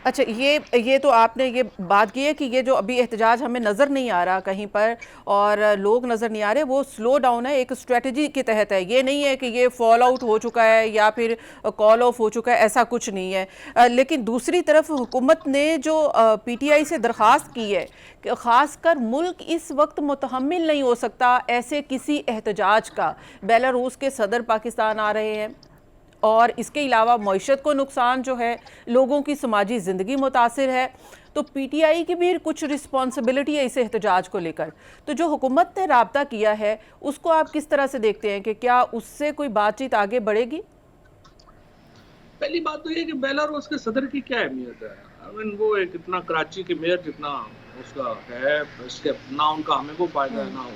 اچھا، یہ تو آپ نے یہ بات کی ہے کہ یہ جو ابھی احتجاج ہمیں نظر نہیں آ رہا کہیں پر اور لوگ نظر نہیں آ رہے، وہ سلو ڈاؤن ہے، ایک اسٹریٹجی کے تحت ہے، یہ نہیں ہے کہ یہ فال آؤٹ ہو چکا ہے یا پھر کال آف ہو چکا ہے، ایسا کچھ نہیں ہے۔ لیکن دوسری طرف حکومت نے جو پی ٹی آئی سے درخواست کی ہے کہ خاص کر ملک اس وقت متحمل نہیں ہو سکتا ایسے کسی احتجاج کا، بیلاروس کے صدر پاکستان آ رہے ہیں اور اس کے علاوہ معیشت کو نقصان جو ہے، لوگوں کی سماجی زندگی متاثر ہے، تو پی ٹی آئی کی بھی کچھ رسپانسبلٹی ہے اس احتجاج کو لے کر۔ تو جو حکومت نے رابطہ کیا ہے اس کو آپ کس طرح سے دیکھتے ہیں کہ کیا اس سے کوئی بات چیت آگے بڑھے گی؟ پہلی بات تو یہ کہ بیلاروس کے صدر کی کیا اہمیت ہے؟ وہ ایک اتنا کراچی کے میئر جتنا اس کا ہے، اس کے نہ ان کا ہمیں کو فائدہ ہے نہ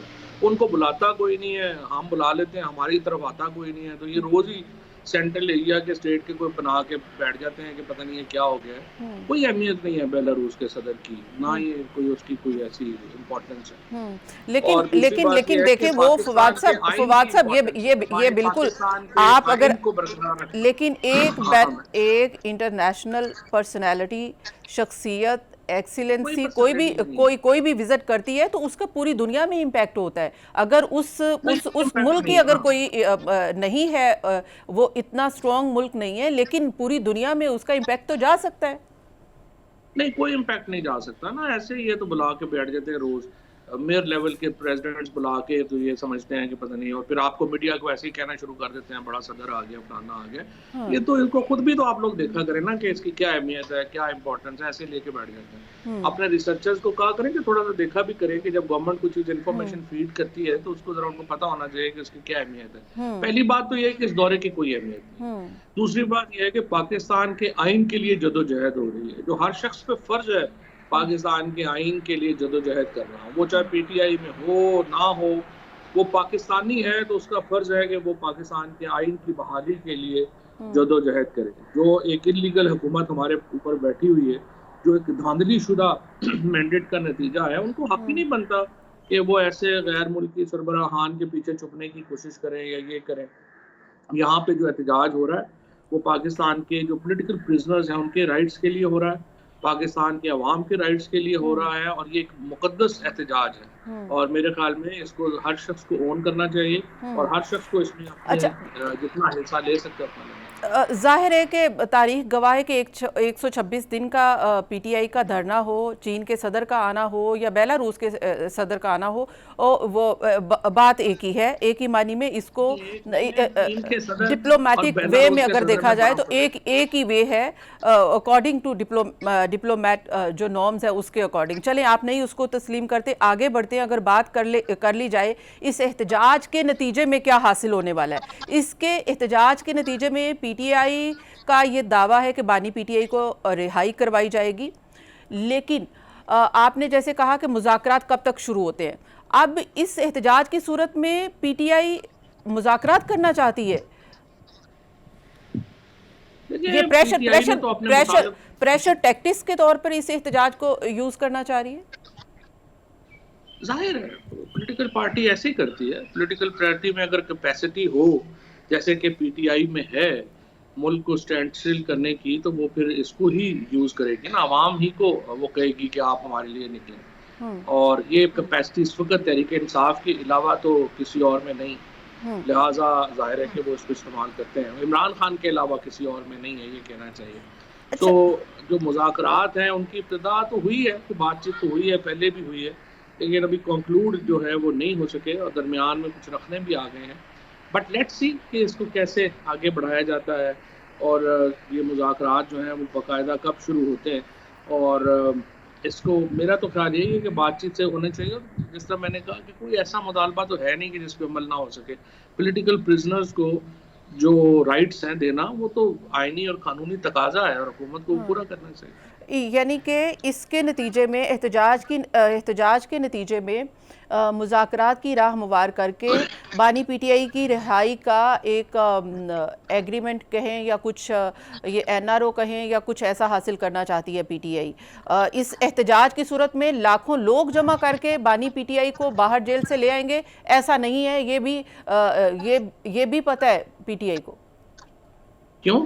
ان کو بلاتا کوئی نہیں ہے، ہم بلا لیتے ہیں، ہماری طرف آتا کوئی نہیں ہے، تو یہ روز ہی سینٹرل ایریا کے اسٹیٹ کے کوئی بنا کے بیٹھ جاتے ہیں کہ پتہ نہیں ہے کیا ہو گیا ہے۔ کوئی اہمیت نہیں ہے بیلاروس کے صدر کی، نہ یہ کوئی اس کی کوئی ایسی امپورٹنس ہے۔ لیکن اور دوسری لیکن بات یہ لیکن ہے کہ دیکھیں وہ پاکستان کے آئین کی فواد صاحب امپورٹنس ہے، یہ ہمارے بالکل پاکستان کے آپ اگر آئین کو برقرار رکھنا لیکن ایک اہم ہے۔ ایک انٹرنیشنل پرسنالٹی، شخصیت، کوئی ایکسیلنسی پرسنالٹی نہیں ہے، کوئی بھی وزٹ کرتی ہے تو اس کا پوری دنیا میں امپیکٹ ہوتا ہے۔ اگر بالکل اس امپیکٹ ملک نہیں کی ہے اگر نا، کوئی نہیں ہے، وہ اتنا سٹرونگ ملک نہیں ہے، لیکن پوری دنیا میں اس کا امپیکٹ تو جا سکتا ہے۔ نہیں کوئی امپیکٹ نہیں جا سکتا نا، ایسے ہی یہ تو بلا کے بیٹھ جاتے ہیں روز، میئر لیول کے پریزیڈنٹس بلا کے، تو یہ سمجھتے ہیں کہ پتہ نہیں، اور پھر آپ کو میڈیا کو ایسے ہی کہنا شروع کر دیتے ہیں بڑا صدر آ گیا، فلانا آ گیا۔ یہ تو ان کو خود بھی تو آپ لوگ دیکھا کریں نا کہ اس کی کیا اہمیت ہے، کیا امپورٹنس ہے، ایسے لے کے بیٹھ جاتے ہیں۔ اپنے ریسرچرز کو کہا کریں کہ تھوڑا سا دیکھا بھی کریں کہ جب گورنمنٹ کوئی چیز انفارمیشن فیڈ کرتی ہے تو اس کو ذرا ان کو پتہ ہونا چاہیے کہ اس کی کیا اہمیت ہے۔ پہلی بات تو یہ ہے کہ اس دورے کی کوئی اہمیت نہیں ہے۔ دوسری بات یہ ہے کہ پاکستان کے آئین کے لیے جدوجہد ہو رہی ہے، جو ہر شخص پہ فرض ہے پاکستان کے آئین کے لیے جدوجہد کرنا، وہ چاہے پی ٹی آئی میں ہو نہ ہو، وہ پاکستانی ہے تو اس کا فرض ہے کہ وہ پاکستان کے آئین کی بحالی کے لیے جدوجہد کرے۔ جو ایک انلیگل حکومت ہمارے اوپر بیٹھی ہوئی ہے، جو ایک دھاندلی شدہ مینڈیٹ کا نتیجہ ہے، ان کو حق ہی نہیں بنتا کہ وہ ایسے غیر ملکی سربراہان کے پیچھے چھپنے کی کوشش کریں یا یہ کریں۔ یہاں پہ جو احتجاج ہو رہا ہے وہ پاکستان کے جو پولیٹیکل پرزنرز ہیں ان کے رائٹس کے لیے ہو رہا ہے، پاکستان کے عوام کے رائٹس کے لیے ہو رہا ہے، اور یہ ایک مقدس احتجاج ہے، اور میرے خیال میں اس کو ہر شخص کو اون کرنا چاہیے اور ہر شخص کو اس میں اپنے اچھا، جتنا حصہ لے سکتے اپنا لینا چاہیے۔ ظاہر ہے کہ تاریخ گواہ ہے کہ 126 دن کا پی ٹی آئی کا دھرنا ہو، چین کے صدر کا آنا ہو یا بیلاروس کے صدر کا آنا ہو، وہ بات ایک ہی ہے، ایک ہی معنی میں اس کو ایک نہیں ہے، چین کے صدر اور ڈپلومیٹک وے میں بیلاروس کے اگر صدر دیکھا میں جائے بڑا تو فرق ایک ہی وے ہے، اکارڈنگ ٹو ڈپلومیٹ جو نارمز ہے اس کے اکارڈنگ۔ چلیں آپ نہیں اس کو تسلیم کرتے، آگے بڑھتے ہیں، اگر بات کر لی جائے اس احتجاج کے نتیجے میں کیا حاصل ہونے والا ہے۔ اس کے احتجاج کے نتیجے میں پی ٹی آئی کا یہ دعویٰ ہے کہ بانی پی ٹی آئی کو رہائی کروائی جائے گی، لیکن آپ نے جیسے کہا کہ مذاکرات کب تک شروع ہوتے ہیں، اب اس احتجاج کی صورت میں پی ٹی آئی مذاکرات کرنا چاہتی ہے، یہ دیکھیں پی ٹی آئی نے تو اپنے مطالب پریشر ٹیکٹکس کے طور پر اس احتجاج کو یوز کرنا چاہ رہی ہے۔ ظاہر ہے پولیٹیکل پارٹی ایسے ہی کرتی ہے، پولیٹیکل پارٹی میں اگر کیپیسٹی ہو جیسے کہ پی ٹی آئی میں ہے ملک کو سٹینڈ سٹل کرنے کی، تو وہ پھر اس کو ہی یوز کرے گی نا، عوام ہی کو وہ کہے گی کہ آپ ہمارے لیے نکلیں، اور یہ کیپیسٹی اس وقت تحریک انصاف کے علاوہ تو کسی اور میں نہیں، لہٰذا ظاہر ہے کہ وہ اس کو استعمال کرتے ہیں، عمران خان کے علاوہ کسی اور میں نہیں ہے، یہ کہنا چاہیے۔ تو اچھا، جو مذاکرات ہیں ان کی ابتدا تو ہوئی ہے، بات چیت تو ہوئی ہے، پہلے بھی ہوئی ہے، لیکن ابھی کنکلوڈ جو ہے وہ نہیں ہو سکے اور درمیان میں کچھ رکھنے بھی آ گئے ہیں، بٹ لیٹ سی کہ اس کو کیسے آگے بڑھایا جاتا ہے، اور یہ مذاکرات جو ہیں وہ باقاعدہ کب شروع ہوتے ہیں، اور اس کو میرا تو خیال یہی ہے کہ بات چیت سے ہونے چاہیے، جس طرح میں نے کہا کہ کوئی ایسا مطالبہ تو ہے نہیں کہ جس پہ عمل نہ ہو سکے، پولیٹیکل پرزنرز کو جو رائٹس ہیں دینا وہ تو آئینی اور قانونی تقاضا ہے اور حکومت کو پورا کرنا چاہیے۔ یعنی کہ اس کے نتیجے میں احتجاج کے نتیجے میں مذاکرات کی راہ ہموار کر کے بانی پی ٹی آئی کی رہائی کا ایک ایگریمنٹ کہیں یا کچھ یہ این آر او کہیں یا کچھ ایسا حاصل کرنا چاہتی ہے پی ٹی آئی۔ اس احتجاج کی صورت میں لاکھوں لوگ جمع کر کے بانی پی ٹی آئی کو باہر جیل سے لے آئیں گے، ایسا نہیں ہے، یہ بھی پتہ ہے پی ٹی آئی کو۔ کیوں؟